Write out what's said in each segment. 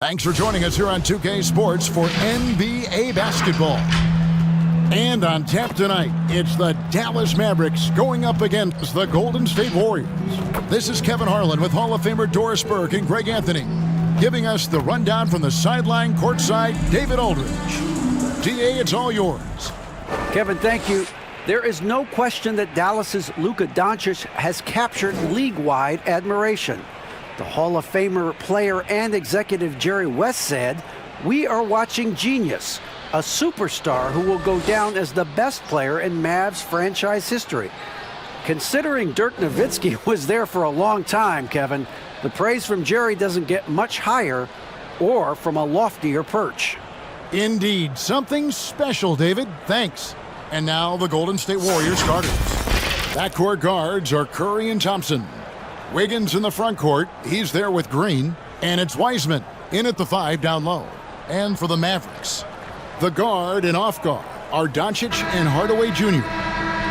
Thanks for joining us here on 2K Sports for NBA basketball. And on tap tonight, it's the Dallas Mavericks going up against the Golden State Warriors. This is Kevin Harlan with Hall of Famer Doris Burke and Greg Anthony, giving us the rundown from the sideline courtside, David Aldridge. DA, it's all yours. Kevin, thank you. There is no question that Dallas's Luka Doncic has captured league-wide admiration. The Hall of Famer player and executive Jerry West said, "We are watching genius, a superstar who will go down as the best player in Mavs franchise history." Considering Dirk Nowitzki was there for a long time, Kevin, the praise from Jerry doesn't get much higher or from a loftier perch. Indeed, something special, David. Thanks. And now the Golden State Warriors starters. Backcourt guards are Curry and Thompson. Wiggins in the front court, he's there with Green, and it's Wiseman in at the 5 down low. And for the Mavericks, the guard and off guard are Doncic and Hardaway Jr.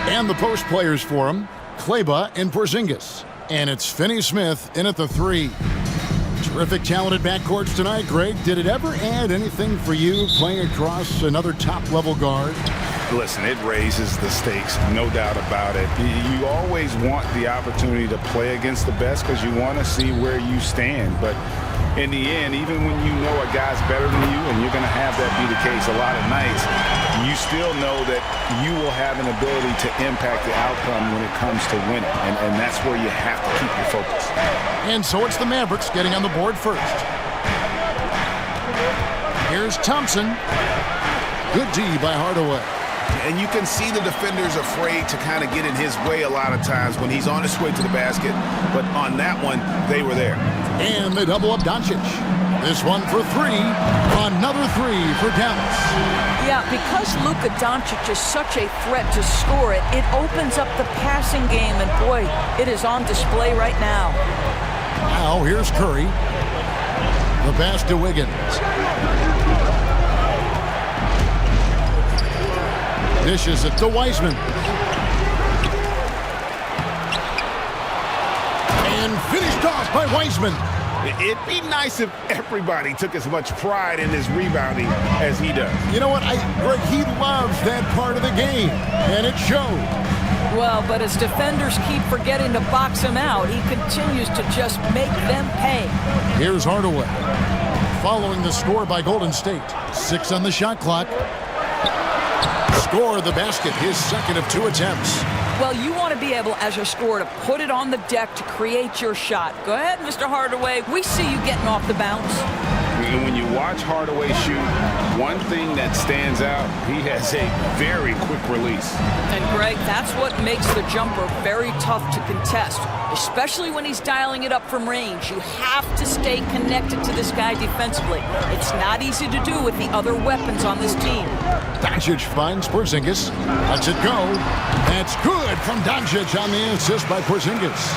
And the post players for him, Kleba and Porzingis. And it's Finney-Smith in at the 3. Terrific talented backcourts tonight, Greg. Did it ever add anything for you playing across another top-level guard? Listen, it raises the stakes, no doubt about it. You always want the opportunity to play against the best because you want to see where you stand. But in the end, even when you know a guy's better than you, and you're going to have that be the case a lot of nights, you still know that you will have an ability to impact the outcome when it comes to winning. And that's where you have to keep your focus. And so it's the Mavericks getting on the board first. Here's Thompson. Good D by Hardaway. And you can see the defenders afraid to kind of get in his way a lot of times when he's on his way to the basket. But on that one, they were there. And they double up Doncic. This one for 3. Another 3 for Dallas. Yeah, because Luka Doncic is such a threat to score it, it opens up the passing game. And boy, it is on display right now. Now here's Curry. The pass to Wiggins. Dishes it to Wiseman. And finished off by Wiseman. It'd be nice if everybody took as much pride in his rebounding as he does. You know what? Greg, he loves that part of the game, and it showed. Well, but as defenders keep forgetting to box him out, he continues to just make them pay. Here's Hardaway. Following the score by Golden State. 6 on the shot clock. Score the basket, his second of 2 attempts. Well, you want to be able, as a scorer, to put it on the deck to create your shot. Go ahead, Mr. Hardaway. We see you getting off the bounce. And when you watch Hardaway shoot, one thing that stands out, he has a very quick release. And, Greg, that's what makes the jumper very tough to contest, especially when he's dialing it up from range. You have to stay connected to this guy defensively. It's not easy to do with the other weapons on this team. Doncic finds Porzingis. Lets it go. That's good from Doncic on the assist by Porzingis.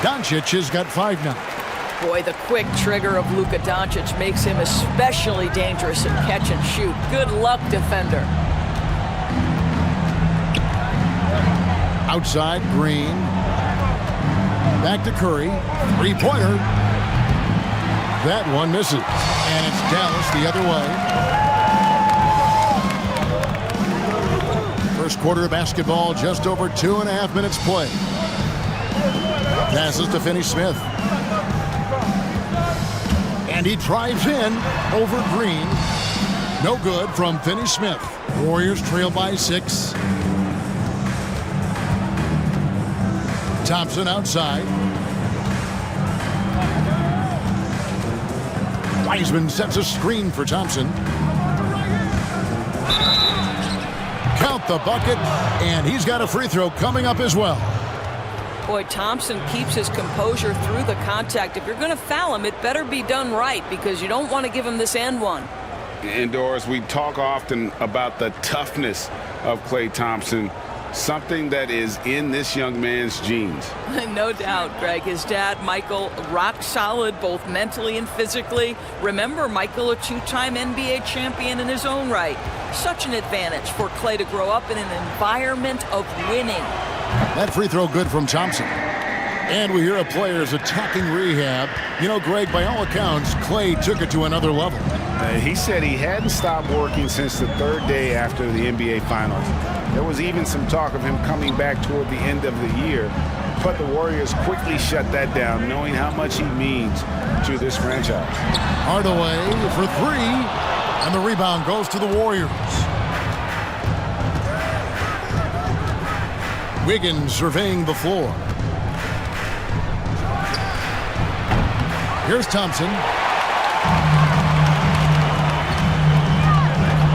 Doncic has got 5 now. Boy, the quick trigger of Luka Doncic makes him especially dangerous at catch and shoot. Good luck, defender. Outside, Green. Back to Curry. 3-pointer. That one misses. And it's Dallas the other way. First quarter of basketball, just over 2.5 minutes play. Passes to Finney-Smith. And he drives in over Green. No good from Finney-Smith. Warriors trail by 6. Thompson outside. Wiseman sets a screen for Thompson. Count the bucket, and he's got a free throw coming up as well. Boy, Thompson keeps his composure through the contact. If you're going to foul him, it better be done right because you don't want to give him this and one. And Doris, we talk often about the toughness of Klay Thompson, something that is in this young man's genes. No doubt, Greg. His dad, Michael, rock solid both mentally and physically. Remember, Michael, a 2-time NBA champion in his own right. Such an advantage for Klay to grow up in an environment of winning. That free throw good from Thompson. And we hear of players attacking rehab. You know, Greg, by all accounts, Clay took it to another level. He said he hadn't stopped working since the third day after the NBA Finals. There was even some talk of him coming back toward the end of the year, but the Warriors quickly shut that down, knowing how much he means to this franchise. Hardaway for three, and the rebound goes to the Warriors. Wiggins surveying the floor. Here's Thompson.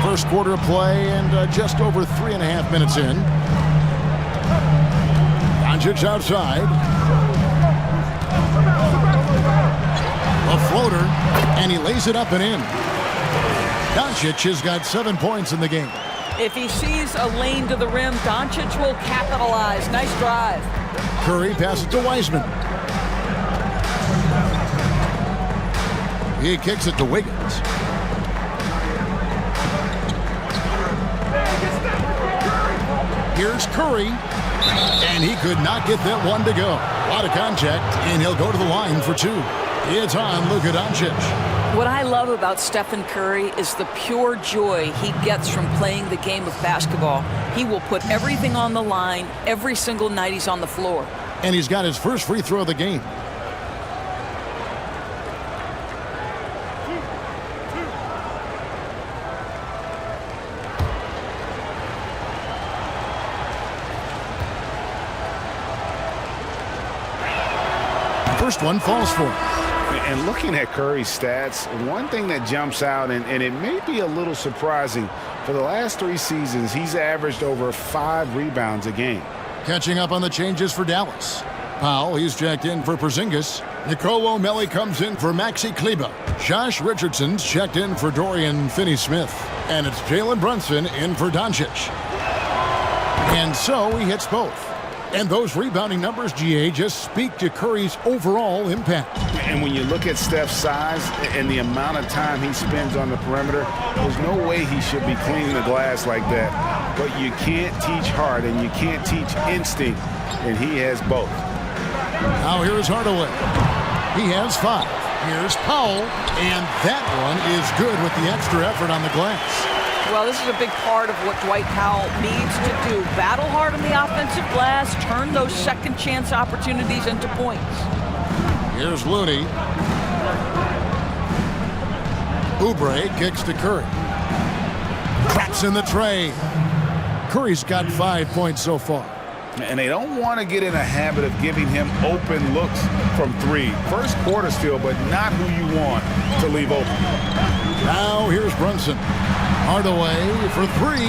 First quarter of play and just over 3.5 minutes in. Doncic outside. A floater, and he lays it up and in. Doncic has got 7 points in the game. If he sees a lane to the rim, Doncic will capitalize. Nice drive. Curry passes to Wiseman. He kicks it to Wiggins. Here's Curry, and he could not get that one to go. A lot of contact, and he'll go to the line for two. It's on Luka Doncic. What I love about Stephen Curry is the pure joy he gets from playing the game of basketball. He will put everything on the line every single night he's on the floor. And he's got his first free throw of the game. First one falls for him. And looking at Curry's stats, one thing that jumps out, and it may be a little surprising, for the last 3 seasons, he's averaged over 5 rebounds a game. Catching up on the changes for Dallas. Powell, he's checked in for Porzingis. Nicole O'Malley comes in for Maxi Kleber. Josh Richardson's checked in for Dorian Finney-Smith. And it's Jalen Brunson in for Doncic. And so he hits both. And those rebounding numbers, GA, just speak to Curry's overall impact. And when you look at Steph's size and the amount of time he spends on the perimeter, there's no way he should be cleaning the glass like that. But you can't teach heart and you can't teach instinct, and he has both. Now here's Hardaway. He has 5. Here's Powell, and that one is good with the extra effort on the glass. Well, this is a big part of what Dwight Powell needs to do. Battle hard on the offensive glass, turn those second chance opportunities into points. Here's Looney. Oubre kicks to Curry. Traps in the tray. Curry's got 5 points so far. And they don't want to get in a habit of giving him open looks from 3. First quarter still, but not who you want to leave open. Now here's Brunson. Hardaway for 3.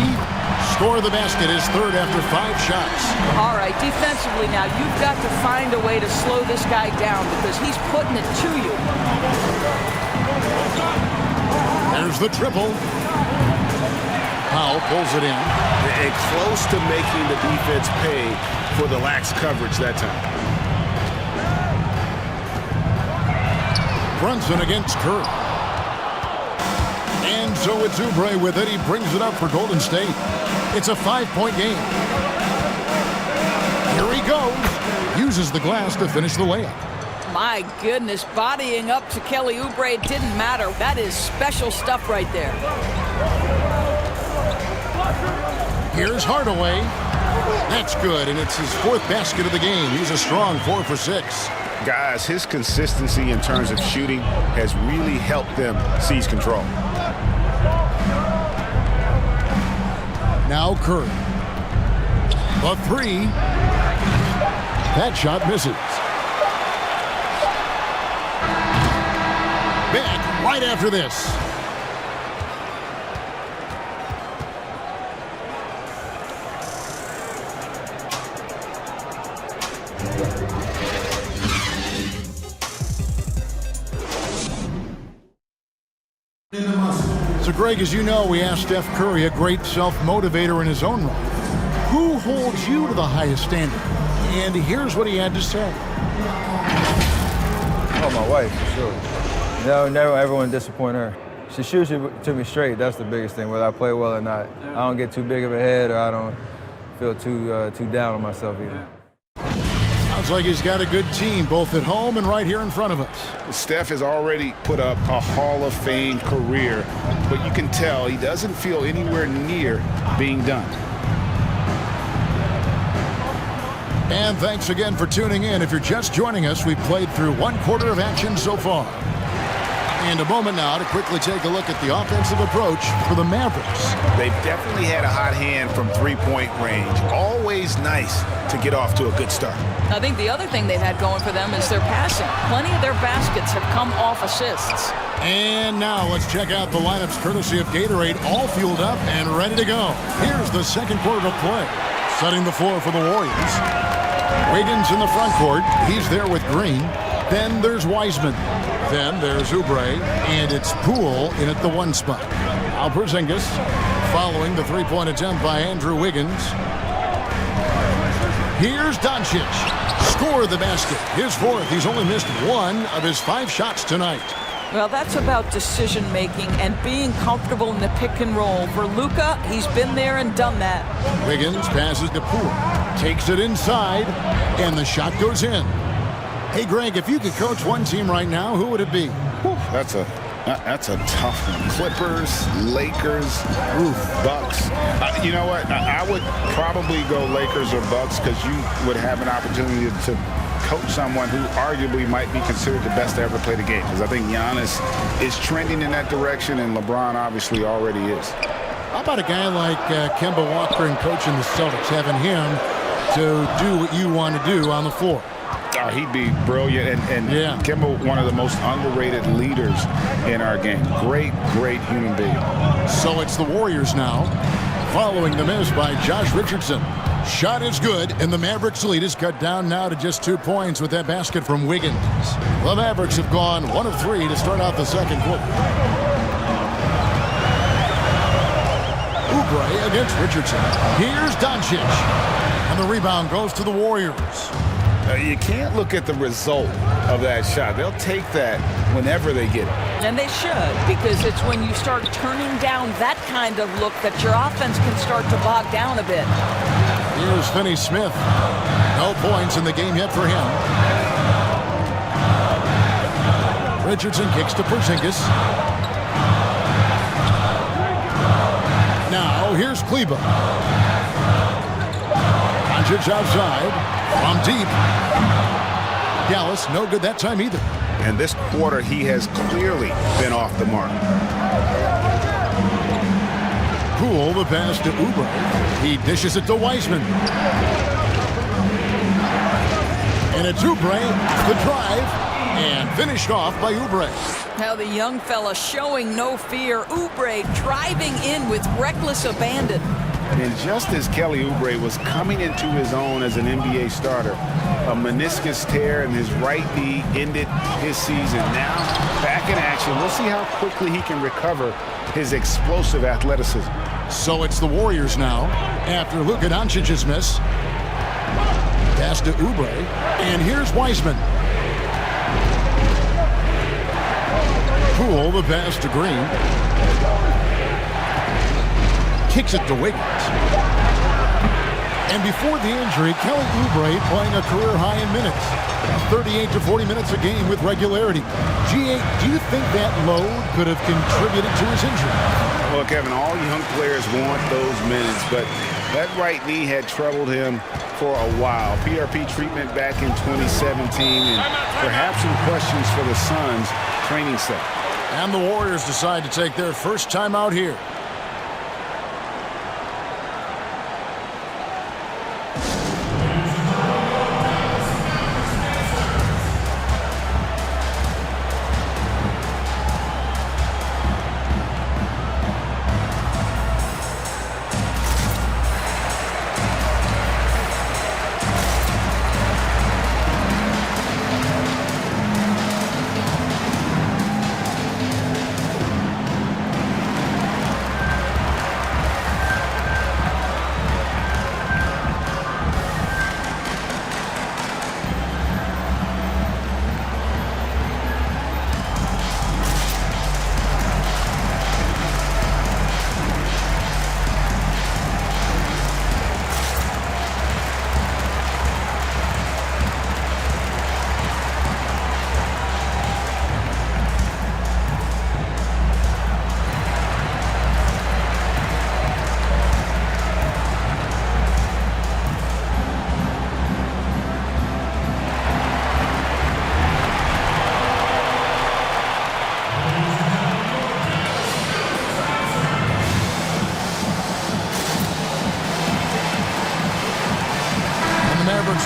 Score the basket, his third after 5 shots. All right, defensively now, you've got to find a way to slow this guy down because he's putting it to you. There's the triple. Powell pulls it in. And close to making the defense pay for the lax coverage that time. Brunson against Curry. And so it's Oubre with it. He brings it up for Golden State. It's a 5-point game. Here he goes. Uses the glass to finish the layup. My goodness, bodying up to Kelly Oubre, it didn't matter. That is special stuff right there. Here's Hardaway. That's good, and it's his 4th basket of the game. He's a strong 4 for 6. Guys, his consistency in terms of shooting has really helped them seize control. Now Curry. A 3. That shot misses. Back right after this. So, Greg, as you know, we asked Steph Curry, a great self-motivator in his own right, who holds you to the highest standard? And here's what he had to say. Oh, my wife, for sure. No, never ever want to disappoint her. She shoots it to me straight. That's the biggest thing, whether I play well or not. I don't get too big of a head or I don't feel too down on myself either. Sounds like he's got a good team, both at home and right here in front of us. Steph has already put up a Hall of Fame career, but you can tell he doesn't feel anywhere near being done. And thanks again for tuning in. If you're just joining us, we've played through 1/4 of action so far. And a moment now to quickly take a look at the offensive approach for the Mavericks. They've definitely had a hot hand from three-point range. Always nice to get off to a good start. I think the other thing they've had going for them is their passing. Plenty of their baskets have come off assists. And now let's check out the lineups courtesy of Gatorade, all fueled up and ready to go. Here's the second quarter of play. Setting the floor for the Warriors. Wiggins in the front court. He's there with Green. Then there's Wiseman. Then there's Oubre, and it's Poole in at the 1 spot. Now Porzingis following the three-point attempt by Andrew Wiggins. Here's Doncic. Score the basket. His 4th. He's only missed 1 of his 5 shots tonight. Well, that's about decision-making and being comfortable in the pick and roll. For Luka, he's been there and done that. Wiggins passes to Poole. Takes it inside, and the shot goes in. Hey, Greg, if you could coach one team right now, who would it be? That's a tough one. Clippers, Lakers, Bucks. You know what? I would probably go Lakers or Bucks because you would have an opportunity to coach someone who arguably might be considered the best to ever play the game. Because I think Giannis is trending in that direction, and LeBron obviously already is. How about a guy like Kemba Walker and coaching the Celtics, having him to do what you want to do on the floor? Oh, he'd be brilliant, and yeah. Kemba, one of the most underrated leaders in our game. Great human being. So it's the Warriors now, following the miss by Josh Richardson. Shot is good, and the Mavericks lead is cut down now to just 2 points with that basket from Wiggins. The Mavericks have gone 1 of 3 to start out the second quarter. Oubre against Richardson. Here's Doncic, and the rebound goes to the Warriors. You can't look at the result of that shot. They'll take that whenever they get it. And they should, because it's when you start turning down that kind of look that your offense can start to bog down a bit. Here's Finney-Smith. No points in the game yet for him. Richardson kicks to Porzingis. Now here's Kleba. Doncic outside. From deep. Dallas, no good that time either. And this quarter, he has clearly been off the mark. Poole, the pass to Oubre. He dishes it to Wiseman. And it's Oubre, the drive, and finished off by Oubre. Now the young fella showing no fear. Oubre driving in with reckless abandon. And just as Kelly Oubre was coming into his own as an NBA starter, a meniscus tear in his right knee ended his season. Now, back in action. We'll see how quickly he can recover his explosive athleticism. So it's the Warriors now, after Luka Doncic's miss. Pass to Oubre, and here's Wiseman. Poole, the pass to Green. Kicks it to Wiggins. And before the injury, Kelly Oubre playing a career high in minutes. 38 to 40 minutes a game with regularity. G8, do you think that load could have contributed to his injury? Well, Kevin, all young players want those minutes, but that right knee had troubled him for a while. PRP treatment back in 2017, and perhaps some questions for the Suns training set. And the Warriors decide to take their first time out here.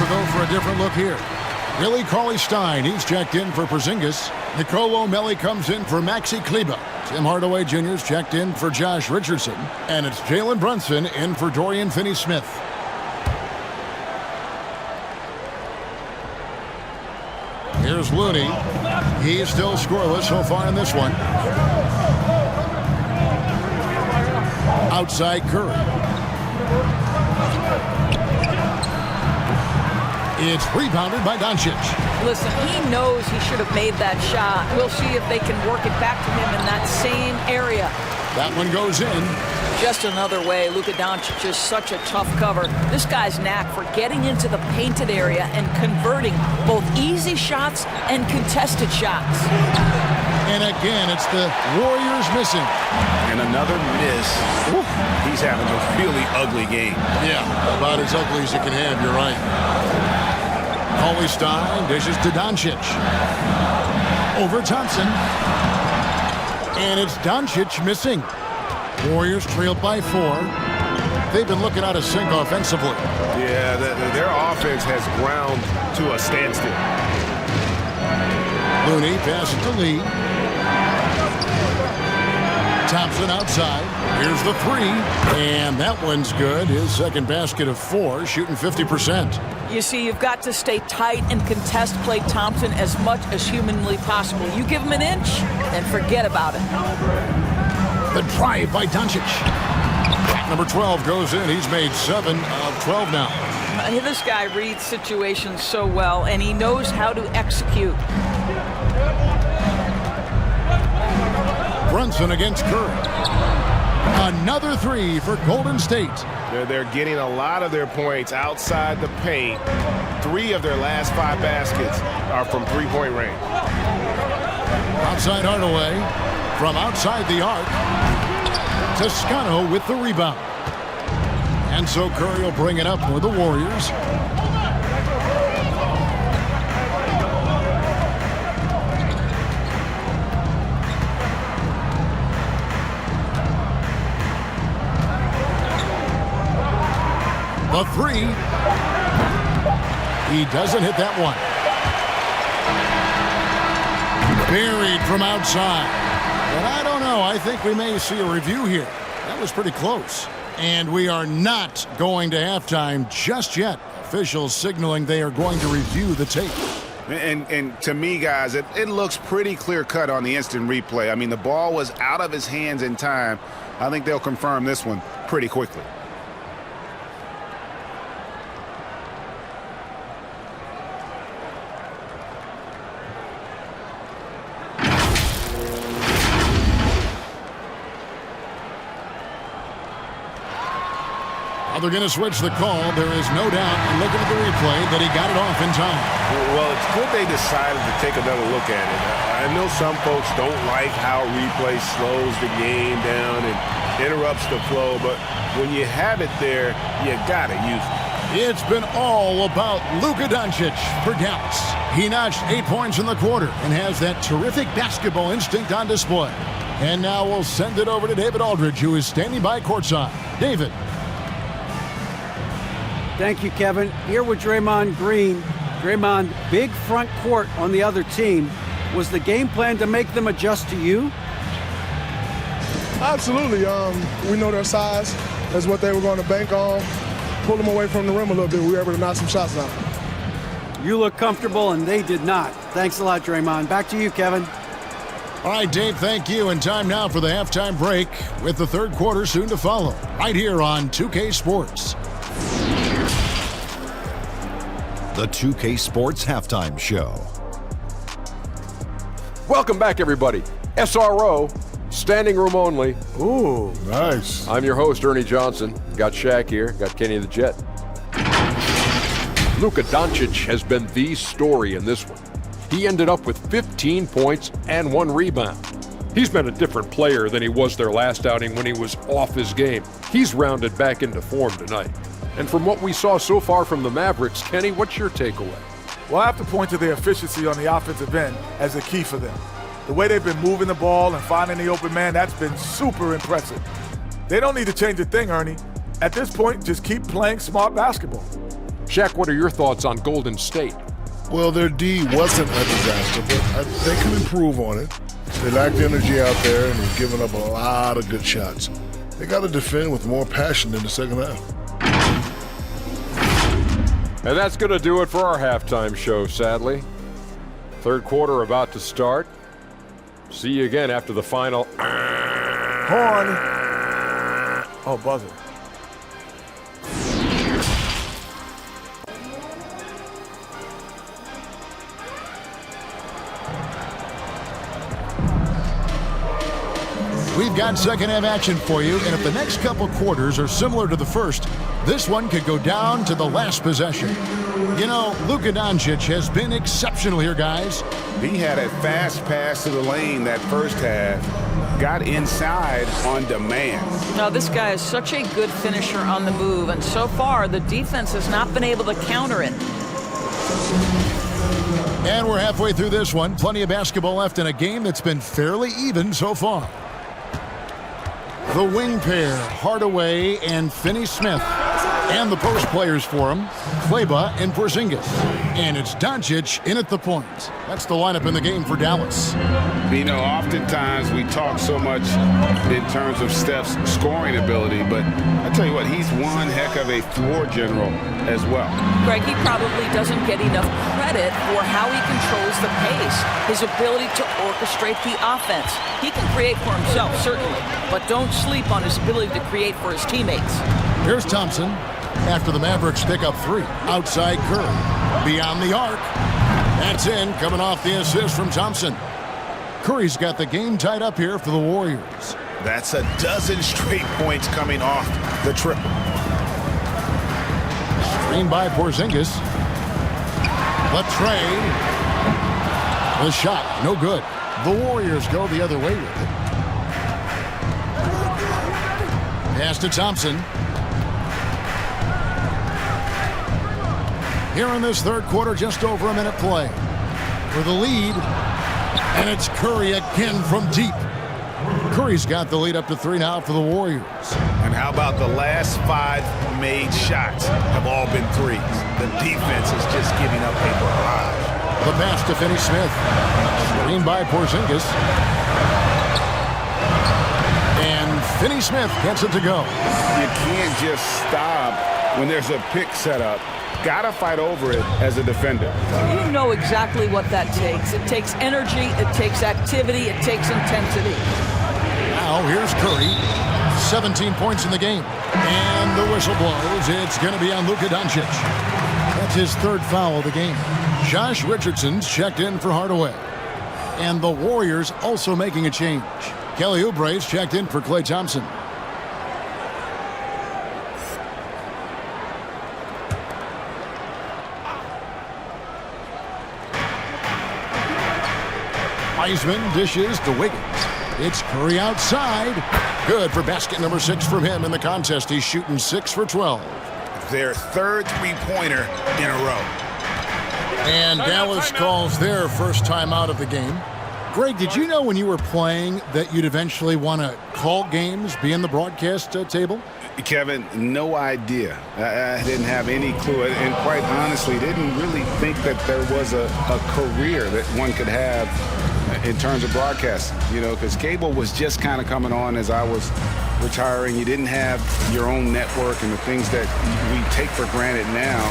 go for a different look here. Billy Cauley-Stein, he's checked in for Porzingis. Nicolo O'Malley comes in for Maxi Kleber. Tim Hardaway Jr.'s checked in for Josh Richardson. And it's Jalen Brunson in for Dorian Finney-Smith. Here's Looney. He's still scoreless so far in this one. Outside Curry. It's rebounded by Doncic. Listen, he knows he should have made that shot. We'll see if they can work it back to him in that same area. That one goes in. Just another way, Luka Doncic is such a tough cover. This guy's knack for getting into the painted area and converting both easy shots and contested shots. And again, it's the Warriors missing. And another miss. Woo. He's having a really ugly game. Yeah, about as ugly as you can have, you're right. Cauley-Stein dishes to Doncic. Over Thompson. And it's Doncic missing. Warriors trailed by 4. They've been looking out of sync offensively. Yeah, their offense has ground to a standstill. Looney passes to Lee. Thompson outside. Here's the 3. And that one's good. His second basket of 4, shooting 50%. You see, you've got to stay tight and contest Klay Thompson as much as humanly possible. You give him an inch, and forget about it. The drive by Doncic. Number 12 goes in. He's made 7 of 12 now. This guy reads situations so well, and he knows how to execute. Brunson against Curry. Another 3 for Golden State. They're getting a lot of their points outside the paint. 3 of their last 5 baskets are from three-point range. Outside Hardaway. From outside the arc. Toscano with the rebound. And so Curry will bring it up for the Warriors. The 3. He doesn't hit that one. Buried from outside. But I don't know. I think we may see a review here. That was pretty close. And we are not going to halftime just yet. Officials signaling they are going to review the tape. And to me, guys, it looks pretty clear-cut on the instant replay. I mean, the ball was out of his hands in time. I think they'll confirm this one pretty quickly. They're going to switch the call. There is no doubt, looking at the replay, that he got it off in time. Well, it's good they decided to take another look at it. I know some folks don't like how replay slows the game down and interrupts the flow, but when you have it there, you got to use it. It's been all about Luka Doncic for Dallas. He notched 8 points in the quarter and has that terrific basketball instinct on display. And now we'll send it over to David Aldridge, who is standing by courtside. David. Thank you, Kevin. Here with Draymond Green. Draymond, big front court on the other team. Was the game plan to make them adjust to you? Absolutely. We know their size. That's what they were going to bank on. Pull them away from the rim a little bit. We were able to knock some shots down. You look comfortable, and they did not. Thanks a lot, Draymond. Back to you, Kevin. All right, Dave, thank you. And time now for the halftime break with the third quarter soon to follow. Right here on 2K Sports. The 2K Sports Halftime Show. Welcome back, everybody. SRO, standing room only. Ooh, nice. I'm your host, Ernie Johnson. Got Shaq here, got Kenny the Jet. Luka Doncic has been the story in this one. He ended up with 15 points and 1 rebound. He's been a different player than he was their last outing when he was off his game. He's rounded back into form tonight. And from what we saw so far from the Mavericks, Kenny, what's your takeaway? Well, I have to point to their efficiency on the offensive end as the key for them. The way they've been moving the ball and finding the open man, that's been super impressive. They don't need to change a thing, Ernie. At this point, just keep playing smart basketball. Shaq, what are your thoughts on Golden State? Well, their D wasn't a disaster, but they can improve on it. They lacked energy out there and they've given up a lot of good shots. They got to defend with more passion in the second half. And that's going to do it for our halftime show, sadly. Third quarter about to start. See you again after the final. Horn. Oh, buzzer. We've got second half action for you, and if the next couple quarters are similar to the first, this one could go down to the last possession. You know, Luka Doncic has been exceptional here, guys. He had a fast pass to the lane that first half, got inside on demand. Now, this guy is such a good finisher on the move, and so far the defense has not been able to counter it. And we're halfway through this one. Plenty of basketball left in a game that's been fairly even so far. The wing pair, Hardaway and Finney-Smith. And the post players for him, Kleba and Porzingis. And it's Doncic in at the point. That's the lineup in the game for Dallas. You know, oftentimes we talk so much in terms of Steph's scoring ability, but I tell you what, he's one heck of a floor general as well. Greg, he probably doesn't get enough credit for how he controls the pace, his ability to orchestrate the offense. He can create for himself, certainly, but don't sleep on his ability to create for his teammates. Here's Thompson after the Mavericks pick up 3. Outside Curry. Beyond the arc. That's in, coming off the assist from Thompson. Curry's got the game tied up here for the Warriors. That's a dozen straight points coming off the triple. Screen by Porzingis. The trade. The shot, no good. The Warriors go the other way with it. Pass to Thompson. Here in this third quarter, just over a minute play. For the lead, and it's Curry again from deep. Curry's got the lead up to 3 now for the Warriors. And how about the last 5 made shots have all been threes? The defense is just giving up a barrage. The pass to Finney-Smith. Screen by Porzingis. And Finney-Smith gets it to go. You can't just stop when there's a pick set up. Gotta fight over it as a defender. You know exactly what that takes. It takes energy, it takes activity, it takes intensity. Now here's Curry. 17 points in the game. And the whistle blows. It's going to be on Luka Doncic. That's his 3rd foul of the game. Josh Richardson's checked in for Hardaway. And the Warriors also making a change. Kelly Oubre's checked in for Klay Thompson. Wiseman dishes to Wiggins. It's Curry outside. Good for basket number 6 from him in the contest. He's shooting 6 for 12. Their 3rd three-pointer in a row. And Dallas calls their first time out of the game. Greg, did you know when you were playing that you'd eventually want to call games, be in the broadcast table? Kevin, no idea. I didn't have any clue. And quite honestly, didn't really think that there was a career that one could have in terms of broadcasting, you know, because cable was just kind of coming on as I was retiring. You didn't have your own network and the things that we take for granted now.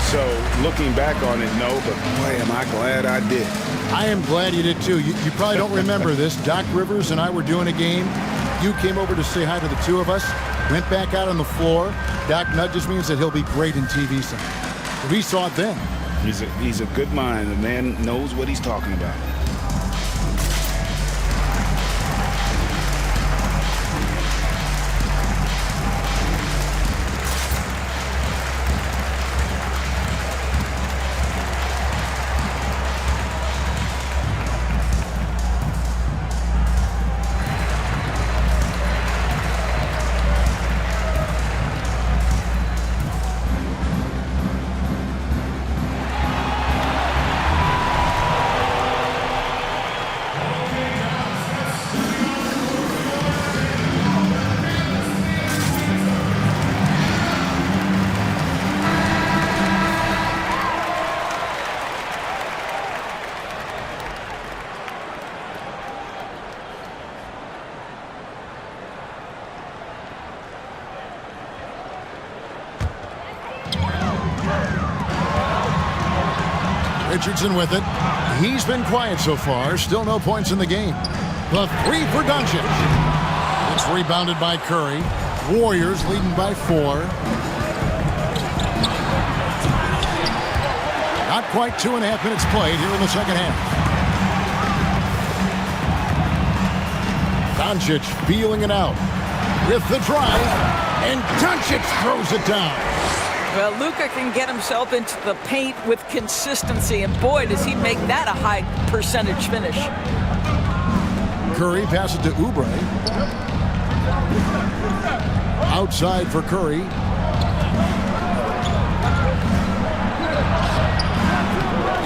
So looking back on it, no, but boy, am I glad I did. I am glad you did too. You probably don't remember this. Doc Rivers and I were doing a game. You came over to say hi to the 2 of us, went back out on the floor. Doc nudges me and said he'll be great in TV someday. We saw it then. He's a good mind. The man knows what he's talking about. Richardson with it. He's been quiet so far. Still no points in the game. The three for Doncic. It's rebounded by Curry. Warriors leading by 4. Not quite 2.5 minutes played here in the second half. Doncic feeling it out with the drive, and Doncic throws it down. Well, Luka can get himself into the paint with consistency, and boy, does he make that a high percentage finish. Curry passes to Oubre. Outside for Curry.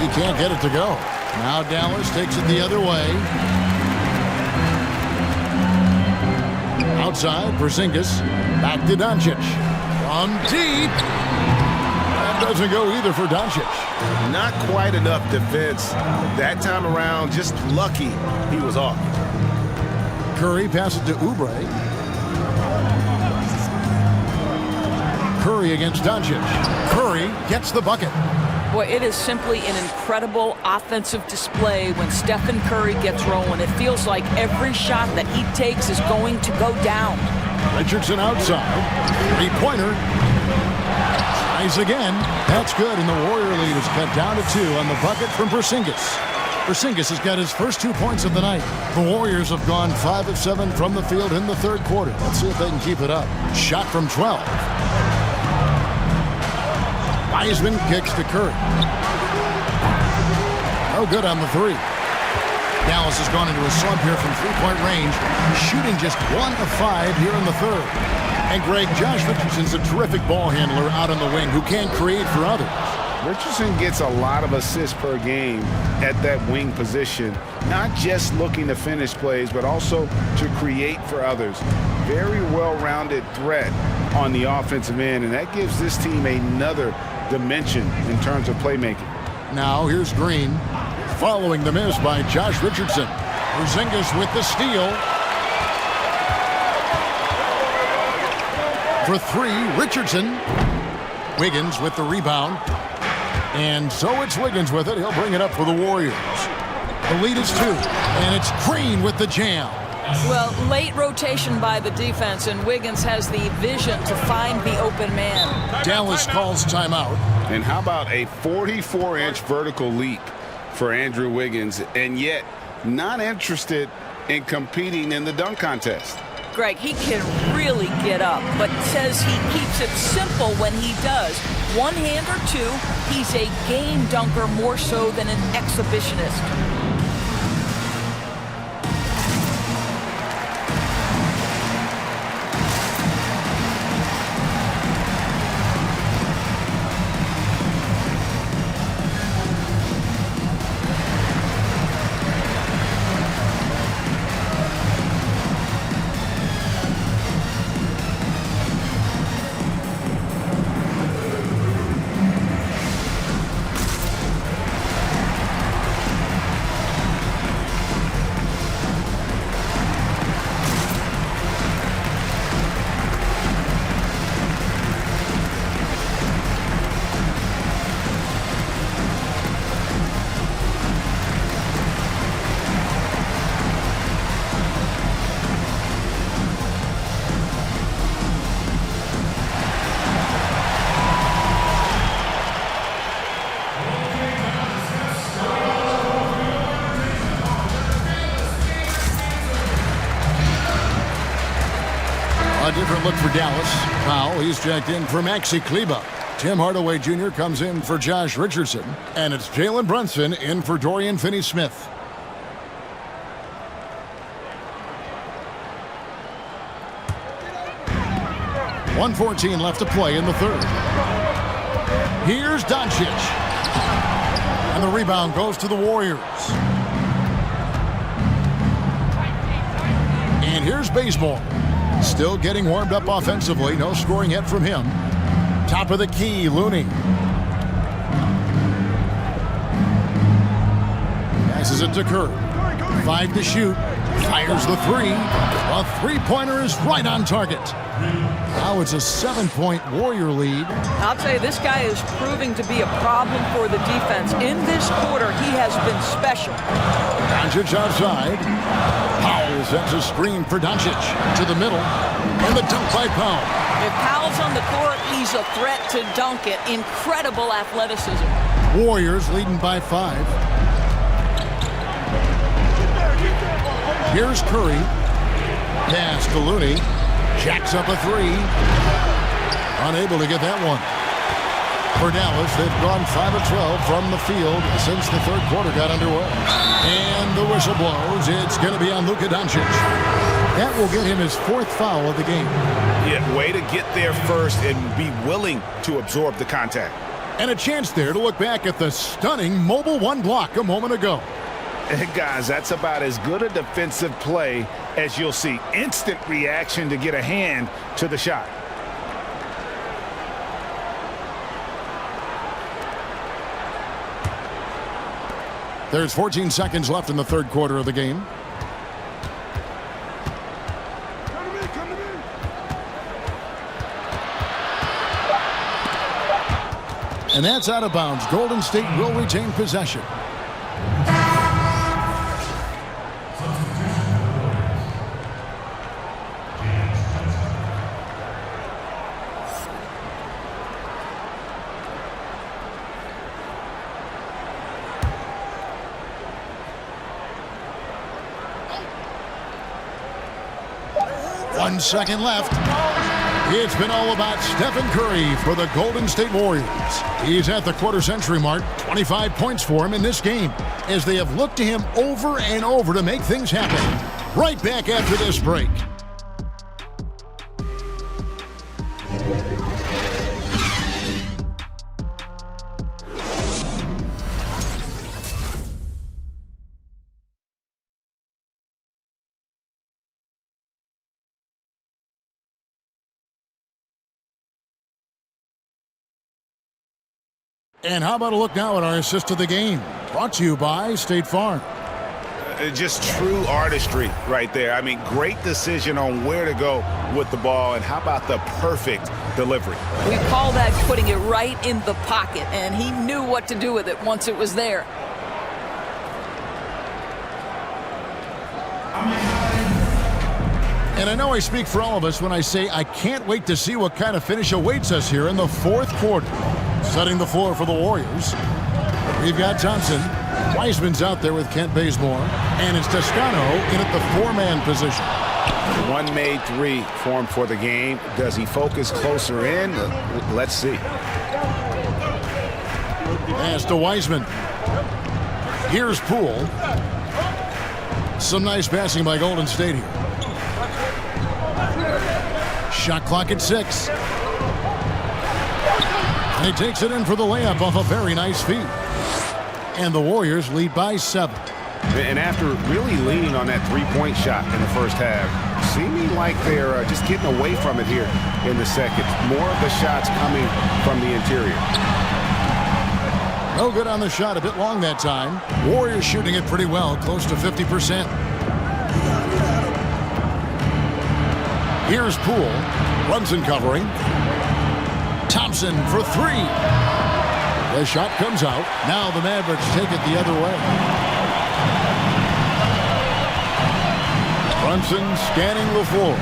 He can't get it to go. Now Dallas takes it the other way. Outside, Porzingis. Back to Doncic. From deep. That doesn't go either for Doncic. Not quite enough defense. That time around, just lucky he was off. Curry passes to Oubre. Curry against Doncic. Curry gets the bucket. Boy, it is simply an incredible offensive display when Stephen Curry gets rolling. It feels like every shot that he takes is going to go down. Richardson outside. Three-pointer. Tries again. That's good, and the Warrior lead is cut down to 2 on the bucket from Porzingis. Porzingis has got his first 2 points of the night. The Warriors have gone 5 of 7 from the field in the third quarter. Let's see if they can keep it up. Shot from 12. Wiseman kicks to Curry. No good on the 3. Dallas has gone into a slump here from three-point range, shooting just 1 of 5 here in the third. And Greg, Josh Richardson's a terrific ball handler out on the wing who can create for others. Richardson gets a lot of assists per game at that wing position, not just looking to finish plays, but also to create for others. Very well-rounded threat on the offensive end, and that gives this team another dimension in terms of playmaking. Now here's Green, following the miss by Josh Richardson. Porzingis with the steal. For 3, Richardson. Wiggins with the rebound. And so it's Wiggins with it. He'll bring it up for the Warriors. The lead is 2, and it's Green with the jam. Well, late rotation by the defense, and Wiggins has the vision to find the open man. Dallas calls timeout. And how about a 44-inch vertical leap for Andrew Wiggins, and yet not interested in competing in the dunk contest? Greg, he can really get up, but says he keeps it simple when he does. One hand or 2, he's a game dunker more so than an exhibitionist. A different look for Dallas. Powell, he's checked in for Maxi Kleba. Tim Hardaway Jr. comes in for Josh Richardson. And it's Jalen Brunson in for Dorian Finney-Smith. .114 left to play in the third. Here's Doncic. And the rebound goes to the Warriors. And here's Bazemore. Still getting warmed up offensively. No scoring yet from him. Top of the key, Looney. Passes it to Curry. 5 to shoot. Fires the three. A three-pointer is right on target. Now it's a 7-point Warrior lead. I'll tell you, this guy is proving to be a problem for the defense. In this quarter, he has been special. Doncic outside. Powell sets a screen for Doncic to the middle. And the dunk by Powell. If Powell's on the court, he's a threat to dunk it. Incredible athleticism. Warriors leading by 5. Here's Curry. Pass to Looney. Jacks up a three. Unable to get that one. For Dallas, they've gone 5 of 12 from the field since the third quarter got underway. And the whistle blows. It's going to be on Luka Doncic. That will get him his 4th foul of the game. Yeah, way to get there first and be willing to absorb the contact. And a chance there to look back at the stunning mobile 1 block a moment ago. And guys, that's about as good a defensive play as you'll see. Instant reaction to get a hand to the shot. There's 14 seconds left in the third quarter of the game. And that's out of bounds. Golden State will retain possession. One second left. It's been all about Stephen Curry for the Golden State Warriors. He's at the quarter-century mark. 25 points for him in this game as they have looked to him over and over to make things happen. Right back after this break. And how about a look now at our assist of the game? Brought to you by State Farm. Just true artistry right there. I mean, great decision on where to go with the ball, and how about the perfect delivery? We call that putting it right in the pocket, and he knew what to do with it once it was there. And I know I speak for all of us when I say I can't wait to see what kind of finish awaits us here in the fourth quarter. Setting the floor for the Warriors. We've got Thompson. Wiseman's out there with Kent Bazemore. And it's Toscano in at the 4-man position. One made three formed for the game. Does he focus closer in? Let's see. Pass to Wiseman. Here's Poole. Some nice passing by Golden State here. Shot clock at 6. And he takes it in for the layup off a very nice feed. And the Warriors lead by 7. And after really leaning on that three-point shot in the first half, seeming like they're just getting away from it here in the second. More of the shots coming from the interior. No good on the shot, a bit long that time. Warriors shooting it pretty well, close to 50%. Here's Poole. Brunson covering. Thompson for 3. The shot comes out. Now the Mavericks take it the other way. Brunson scanning the floor.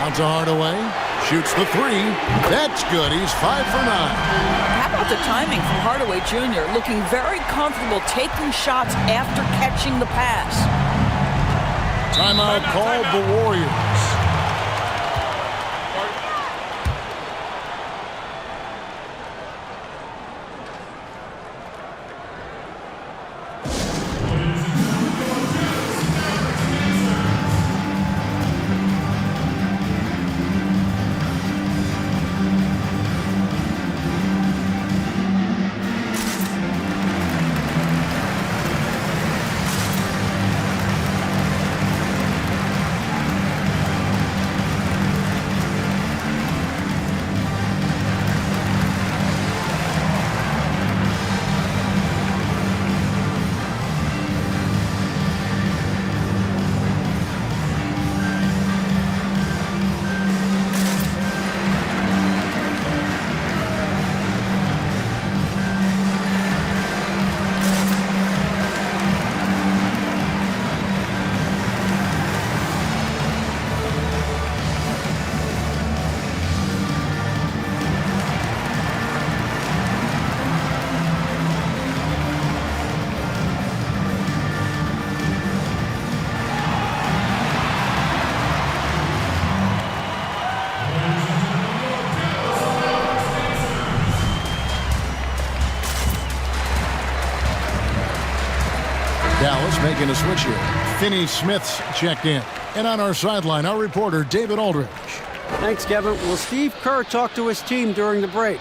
Out to Hardaway. Shoots the 3. That's good. He's 5 for 9. How about the timing from Hardaway Jr. Looking very comfortable taking shots after catching the pass. Timeout called the Warriors. making a switch here. Finney Smith's checked in. And on our sideline, our reporter, David Aldridge. Thanks, Kevin. Well, Steve Kerr talked to his team during the break.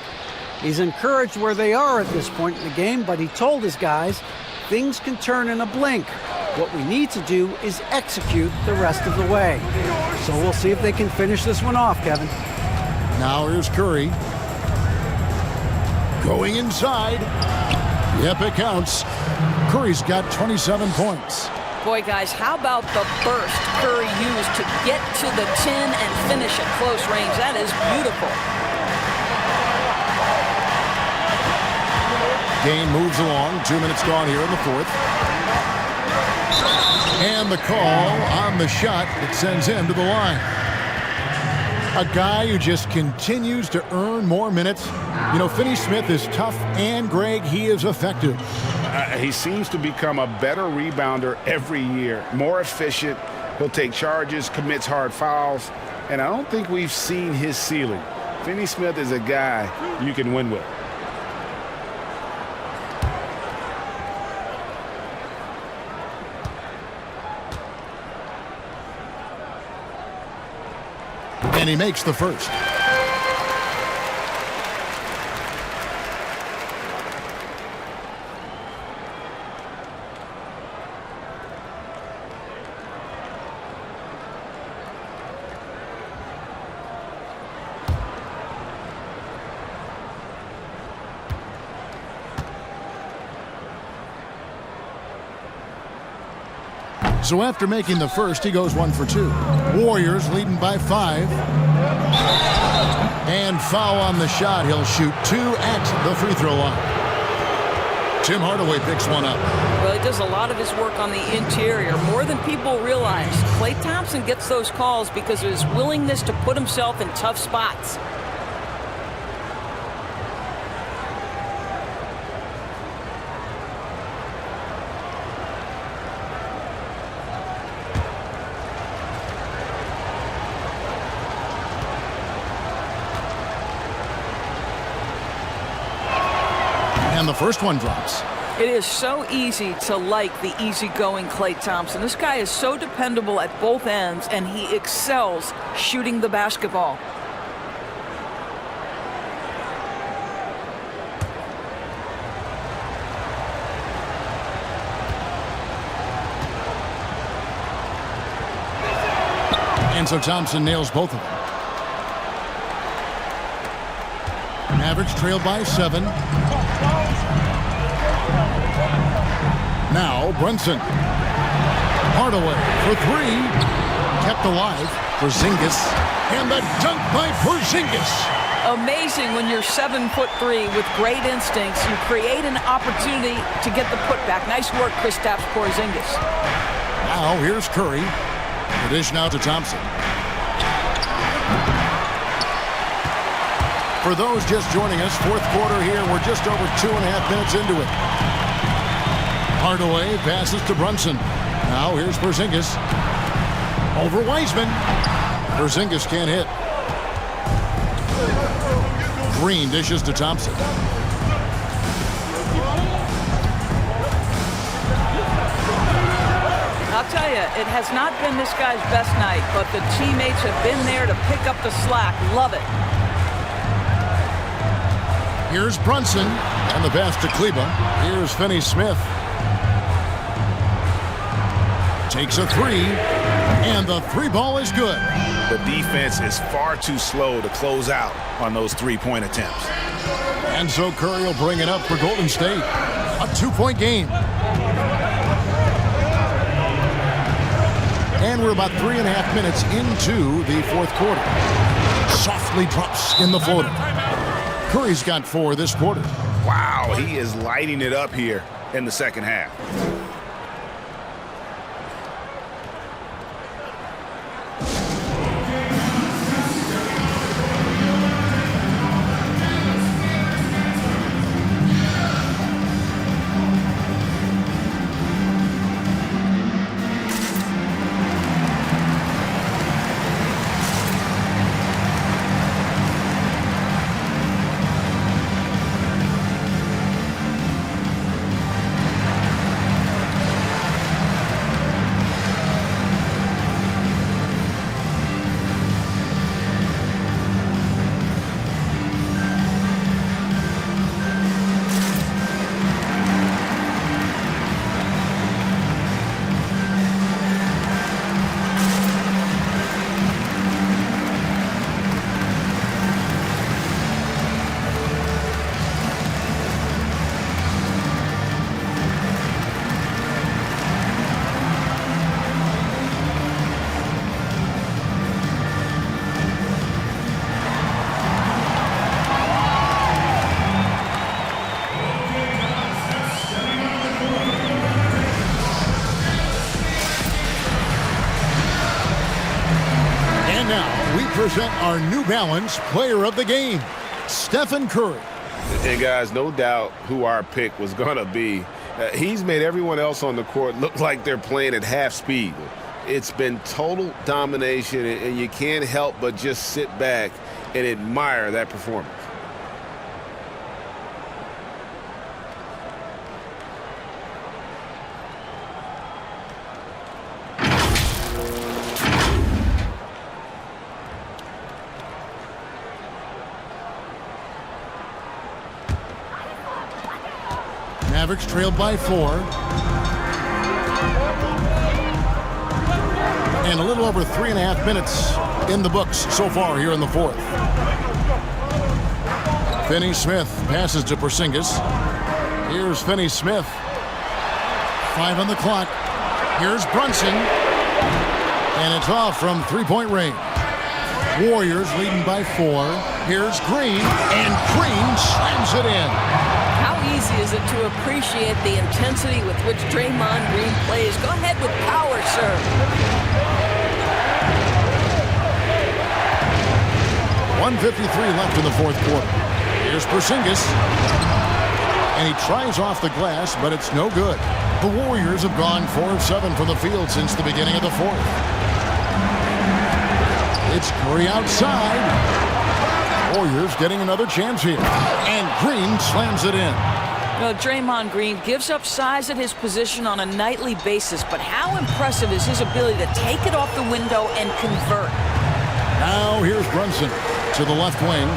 He's encouraged where they are at this point in the game, but he told his guys things can turn in a blink. What we need to do is execute the rest of the way. So we'll see if they can finish this one off, Kevin. Now here's Curry. Going inside. Yep, it counts. Curry's got 27 points. Boy, guys, how about the burst Curry used to get to the 10 and finish at close range? That is beautiful. Game moves along. 2 minutes gone here in the fourth. And the call on the shot that sends him to the line. A guy who just continues to earn more minutes. You know, Finney Smith is tough, and Greg, he is effective. He seems to become a better rebounder every year, more efficient. He'll take charges, commits hard fouls, and I don't think we've seen his ceiling. Finney Smith is a guy you can win with. And he makes the first. So after making the first, he goes 1 for 2. Warriors leading by 5. And foul on the shot. He'll shoot 2 at the free throw line. Tim Hardaway picks one up. Well, he does a lot of his work on the interior, more than people realize. Klay Thompson gets those calls because of his willingness to put himself in tough spots. And the first one drops. It is so easy to like the easygoing Klay Thompson. This guy is so dependable at both ends, and he excels shooting the basketball. And so Thompson nails both of them. Mavericks trail by 7. Now Brunson. Hardaway for 3. Kept alive. Porzingis. And the dunk by Porzingis. Amazing when you're 7'3" with great instincts. You create an opportunity to get the putback. Nice work, Kristaps Porzingis. Now here's Curry. The dish now to Thompson. For those just joining us, fourth quarter here. We're just over 2.5 minutes into it. Hardaway passes to Brunson. Now here's Porzingis. Over Wiseman. Porzingis can't hit. Green dishes to Thompson. I'll tell you, it has not been this guy's best night, but the teammates have been there to pick up the slack. Love it. Here's Brunson, and the pass to Kleba. Here's Finney Smith. Takes a 3, and the 3 ball is good. The defense is far too slow to close out on those 3-point attempts. And so Curry will bring it up for Golden State. A 2-point game. And we're about 3.5 minutes into the fourth quarter. Softly drops in the floater. Curry's got 4 this quarter. Wow, he is lighting it up here in the second half. And now we present our New Balance Player of the Game, Stephen Curry. And guys, no doubt who our pick was going to be. He's made everyone else on the court look like they're playing at half speed. It's been total domination, and you can't help but just sit back and admire that performance. Mavericks trailed by 4. And a little over 3.5 minutes in the books so far here in the fourth. Finney-Smith passes to Porzingis. Here's Finney-Smith. 5 on the clock. Here's Brunson. And it's off from three-point range. Warriors leading by 4. Here's Green. And Green slams it in. How easy is it to appreciate the intensity with which Draymond Green plays? Go ahead with power, sir. 1:53 left in the fourth quarter. Here's Porzingis. And he tries off the glass, but it's no good. The Warriors have gone 4 of 7 from the field since the beginning of the fourth. It's Curry outside. Warriors getting another chance here. And Green slams it in. Well, Draymond Green gives up size at his position on a nightly basis, but how impressive is his ability to take it off the window and convert? Now here's Brunson to the left wing.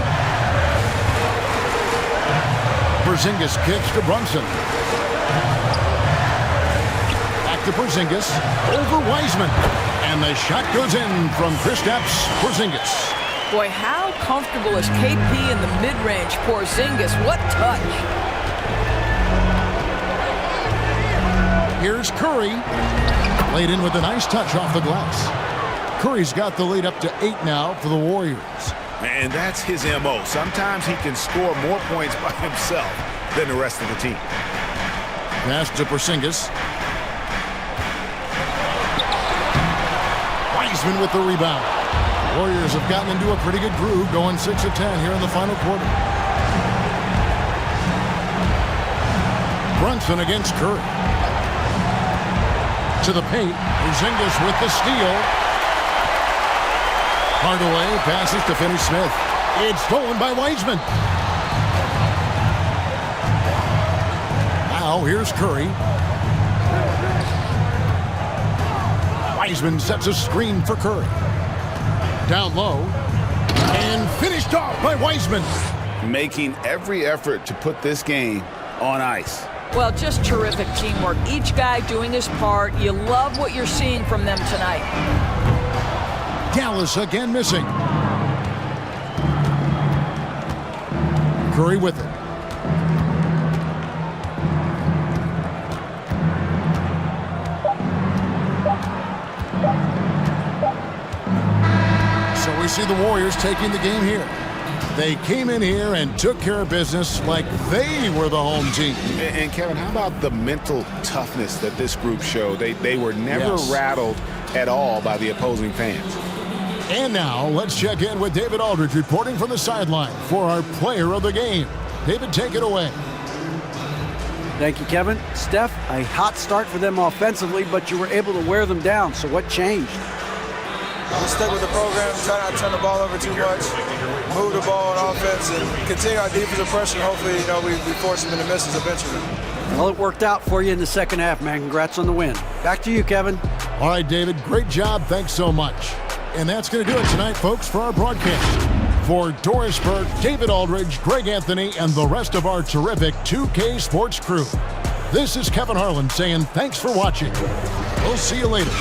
Porzingis kicks to Brunson. Back to Porzingis. Over Wiseman. And the shot goes in from Kristaps Porzingis. Boy, how comfortable is KP in the mid-range? Porzingis, what touch. Here's Curry. Laid in with a nice touch off the glass. Curry's got the lead up to 8 now for the Warriors. And that's his M.O. Sometimes he can score more points by himself than the rest of the team. Pass to Porzingis. Wiseman with the rebound. Warriors have gotten into a pretty good groove, going 6 of 10 here in the final quarter. Brunson against Curry. To the paint. Porzingis with the steal. Hardaway passes to Finney-Smith. It's stolen by Wiseman. Now here's Curry. Wiseman sets a screen for Curry. Down low. And finished off by Wiseman. Making every effort to put this game on ice. Well, just terrific teamwork. Each guy doing his part. You love what you're seeing from them tonight. Dallas again missing. Curry with it. So we see the Warriors taking the game here. They came in here and took care of business like they were the home team. And Kevin, how about the mental toughness that this group showed? They were never rattled at all by the opposing fans. And now let's check in with David Aldridge reporting from the sideline for our player of the game. David, take it away. Thank you, Kevin. Steph, a hot start for them offensively, but you were able to wear them down. So what changed? We'll stick with the program, try not to turn the ball over too much, move the ball on offense, and continue our defensive pressure. Hopefully, we force them into misses eventually. Well, it worked out for you in the second half, man. Congrats on the win. Back to you, Kevin. All right, David, great job. Thanks so much. And that's going to do it tonight, folks, for our broadcast. For Doris Burke, David Aldridge, Greg Anthony, and the rest of our terrific 2K Sports crew, this is Kevin Harlan saying thanks for watching. We'll see you later.